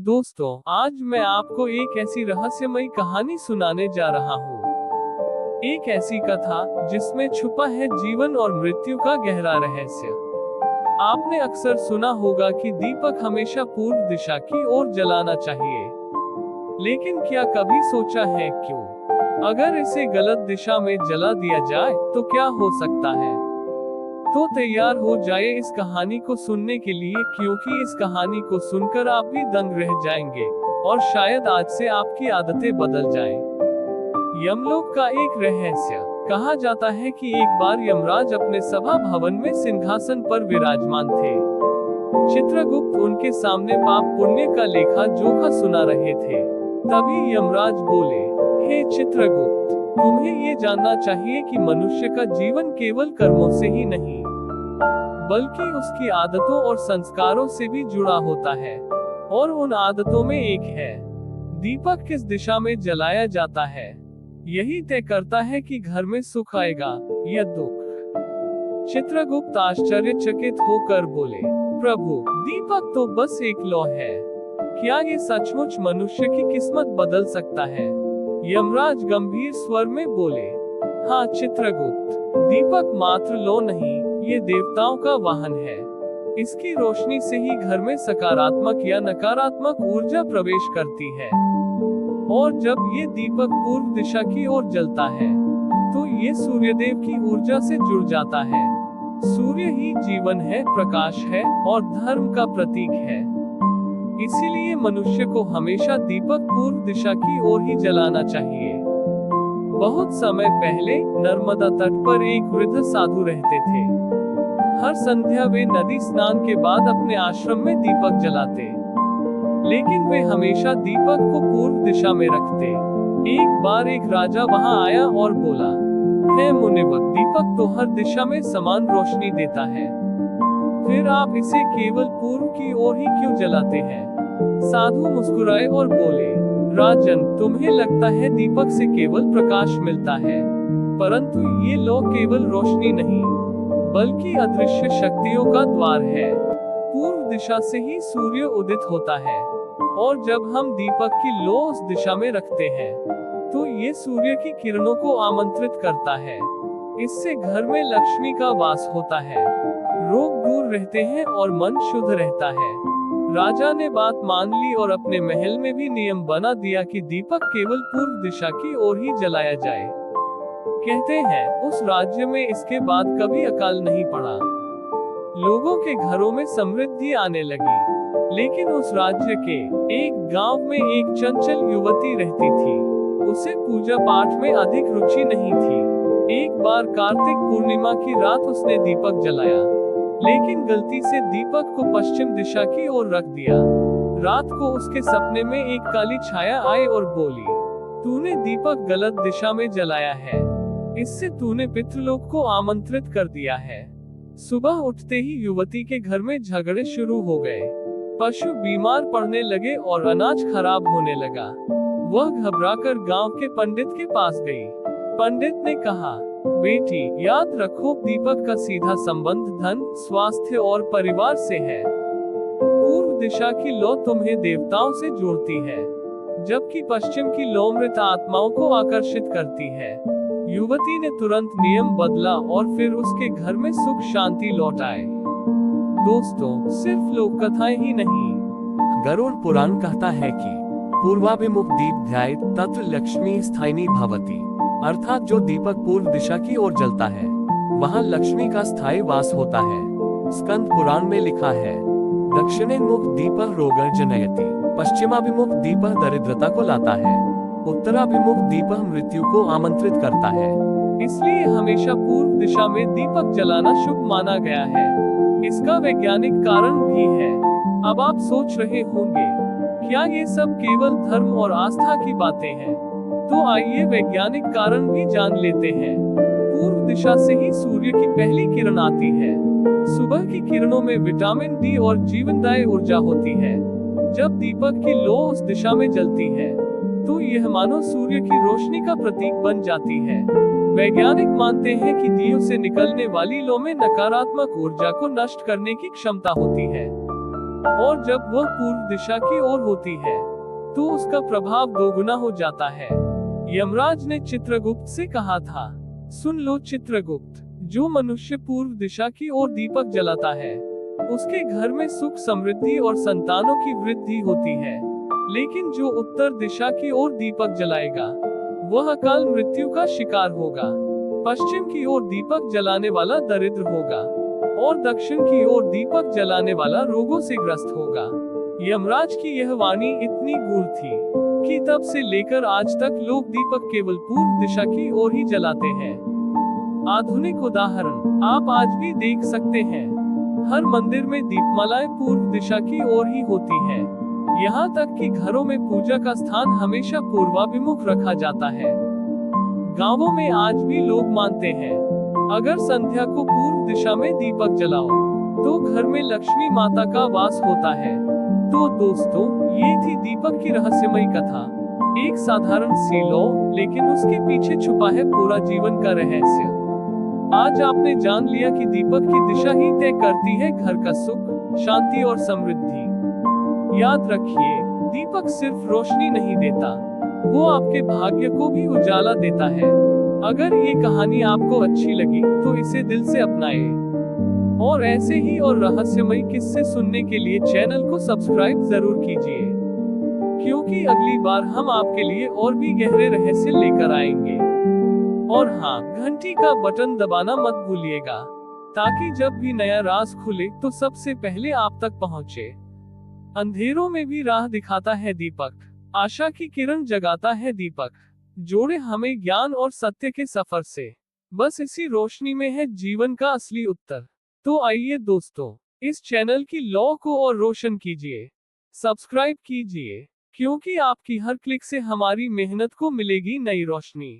दोस्तों, आज मैं आपको एक ऐसी रहस्यमयी कहानी सुनाने जा रहा हूँ। एक ऐसी कथा जिसमें छुपा है जीवन और मृत्यु का गहरा रहस्य। आपने अक्सर सुना होगा कि दीपक हमेशा पूर्व दिशा की ओर जलाना चाहिए, लेकिन क्या कभी सोचा है क्यों? अगर इसे गलत दिशा में जला दिया जाए तो क्या हो सकता है? तो तैयार हो जाए इस कहानी को सुनने के लिए, क्योंकि इस कहानी को सुनकर आप भी दंग रह जाएंगे और शायद आज से आपकी आदतें बदल जाएं। यमलोक का एक रहस्य। कहा जाता है कि एक बार यमराज अपने सभा भवन में सिंहासन पर विराजमान थे। चित्रगुप्त उनके सामने पाप पुण्य का लेखा जोखा सुना रहे थे। तभी यमराज बोले, हे चित्रगुप्त, तुम्हें ये जानना चाहिए कि मनुष्य का जीवन केवल कर्मों से ही नहीं, बल्कि उसकी आदतों और संस्कारों से भी जुड़ा होता है। और उन आदतों में एक है, दीपक किस दिशा में जलाया जाता है। यही तय करता है कि घर में सुख आएगा या दुख। चित्रगुप्त आश्चर्यचकित होकर बोले, प्रभु, दीपक तो बस एक लौ है। क्या ये सचमुच मनुष्य की किस्मत बदल सकता है? यमराज गंभीर स्वर में बोले, हाँ चित्रगुप्त, दीपक मात्र लौ नहीं, ये देवताओं का वाहन है। इसकी रोशनी से ही घर में सकारात्मक या नकारात्मक ऊर्जा प्रवेश करती है। और जब ये दीपक पूर्व दिशा की ओर जलता है, तो ये सूर्यदेव की ऊर्जा से जुड़ जाता है। सूर्य ही जीवन है, प्रकाश है और धर्म का प्रतीक है। इसीलिए मनुष्य को हमेशा दीपक पूर्व दिशा की ओर ही जलाना चाहिए। बहुत समय पहले नर्मदा तट पर एक वृद्ध साधु रहते थे। हर संध्या वे नदी स्नान के बाद अपने आश्रम में दीपक जलाते, लेकिन वे हमेशा दीपक को पूर्व दिशा में रखते। एक बार एक राजा वहां आया और बोला, हे मुनिवर, दीपक तो हर दिशा में समान रोशनी देता है, फिर आप इसे केवल पूर्व की ओर ही क्यों जलाते हैं? साधु मुस्कुराए और बोले, राजन, तुम्हें लगता है दीपक से केवल प्रकाश मिलता है, परंतु ये लौ केवल रोशनी नहीं, बल्कि अदृश्य शक्तियों का द्वार है। पूर्व दिशा से ही सूर्य उदित होता है, और जब हम दीपक की लौ उस दिशा में रखते हैं, तो ये सूर्य की किरणों को आमंत्रित करता है। इससे घर में लक्ष्मी का वास होता है, रोग दूर रहते हैं और मन शुद्ध रहता है। राजा ने बात मान ली और अपने महल में भी नियम बना दिया कि दीपक केवल पूर्व दिशा की ओर ही जलाया जाए। कहते हैं, उस राज्य में इसके बाद कभी अकाल नहीं पड़ा। लोगों के घरों में समृद्धि आने लगी। लेकिन उस राज्य के एक गांव में एक चंचल युवती रहती थी। उसे पूजा पाठ में अधिक रुचि नहीं थी। एक बार कार्तिक पूर्णिमा की रात उसने दीपक जलाया, लेकिन गलती से दीपक को पश्चिम दिशा की ओर रख दिया। रात को उसके सपने में एक काली छाया आई और बोली, तूने दीपक गलत दिशा में जलाया है, इससे तूने पितृलोक को आमंत्रित कर दिया है। सुबह उठते ही युवती के घर में झगड़े शुरू हो गए। पशु बीमार पड़ने लगे और अनाज खराब होने लगा। वह घबराकर गांव के पंडित के पास गई। पंडित ने कहा, बेटी, याद रखो, दीपक का सीधा संबंध धन, स्वास्थ्य और परिवार से है। पूर्व दिशा की लौ तुम्हें देवताओं से जोड़ती है, जबकि पश्चिम की लौ मृत आत्माओं को आकर्षित करती है। युवती ने तुरंत नियम बदला और फिर उसके घर में सुख शांति लौट आए। दोस्तों, सिर्फ लोक कथाएं ही नहीं, गरुड़ पुराण कहता है कि पूर्वाभिमुख दीप ध्यायेत तत्र लक्ष्मी स्थायिनी भवति, अर्थात जो दीपक पूर्व दिशा की ओर जलता है, वहाँ लक्ष्मी का स्थायी वास होता है। स्कंद पुराण में लिखा है, दक्षिणोन्मुख दीपः रोगं जनयति, पश्चिमाभिमुख दीपः दरिद्रता को लाता है, उत्तराभिमुख दीपः मृत्यु को आमंत्रित करता है। इसलिए हमेशा पूर्व दिशा में दीपक जलाना शुभ माना गया है। इसका वैज्ञानिक कारण भी है। अब आप सोच रहे होंगे, क्या ये सब केवल धर्म और आस्था की बातें हैं? तो आइए वैज्ञानिक कारण भी जान लेते हैं। पूर्व दिशा से ही सूर्य की पहली किरण आती है। सुबह की किरणों में विटामिन डी और जीवनदायी ऊर्जा होती है। जब दीपक की लौ उस दिशा में जलती है, तो यह मानो सूर्य की रोशनी का प्रतीक बन जाती है। वैज्ञानिक मानते हैं कि दियों से निकलने वाली लौ में नकारात्मक ऊर्जा को नष्ट करने की क्षमता होती है। और जब वह पूर्व दिशा की ओर होती है तो उसका प्रभाव दोगुना हो जाता है। यमराज ने चित्रगुप्त से कहा था, सुन लो चित्रगुप्त, जो मनुष्य पूर्व दिशा की ओर दीपक जलाता है उसके घर में सुख समृद्धि और संतानों की वृद्धि होती है, लेकिन जो उत्तर दिशा की ओर दीपक जलाएगा वह अकाल मृत्यु का शिकार होगा। पश्चिम की ओर दीपक जलाने वाला दरिद्र होगा और दक्षिण की ओर दीपक जलाने वाला रोगों से ग्रस्त होगा। यमराज की यह वाणी इतनी गूढ़ थी कि तब से लेकर आज तक लोग दीपक केवल पूर्व दिशा की ओर ही जलाते हैं। आधुनिक उदाहरण आप आज भी देख सकते हैं। हर मंदिर में दीपमालाएं पूर्व दिशा की ओर ही होती है। यहाँ तक कि घरों में पूजा का स्थान हमेशा पूर्वाभिमुख रखा जाता है। गांवों में आज भी लोग मानते हैं, अगर संध्या को पूर्व दिशा में दीपक जलाओ तो घर में लक्ष्मी माता का वास होता है। तो दोस्तों, ये थी दीपक की रहस्यमयी कथा। एक साधारण सी लौ, लेकिन उसके पीछे छुपा है पूरा जीवन का रहस्य। आज आपने जान लिया कि दीपक की दिशा ही तय करती है घर का सुख, शांति और समृद्धि। याद रखिए, दीपक सिर्फ रोशनी नहीं देता, वो आपके भाग्य को भी उजाला देता है। अगर ये कहानी आपको अच्छी लगी तो इसे दिल से अपनाएं और ऐसे ही और रहस्यमयी किस्से सुनने के लिए चैनल को सब्सक्राइब जरूर कीजिए, क्योंकि अगली बार हम आपके लिए और भी गहरे रहस्य लेकर आएंगे। और हाँ, घंटी का बटन दबाना मत भूलिएगा, ताकि जब भी नया राज खुले तो सबसे पहले आप तक पहुँचे। अंधेरों में भी राह दिखाता है दीपक, आशा की किरण जगाता है दीपक, जोड़े हमें ज्ञान और सत्य के सफर से। बस इसी रोशनी में है जीवन का असली उत्तर। तो आइए दोस्तों, इस चैनल की लौ को और रोशन कीजिए, सब्सक्राइब कीजिए, क्योंकि आपकी हर क्लिक से हमारी मेहनत को मिलेगी नई रोशनी।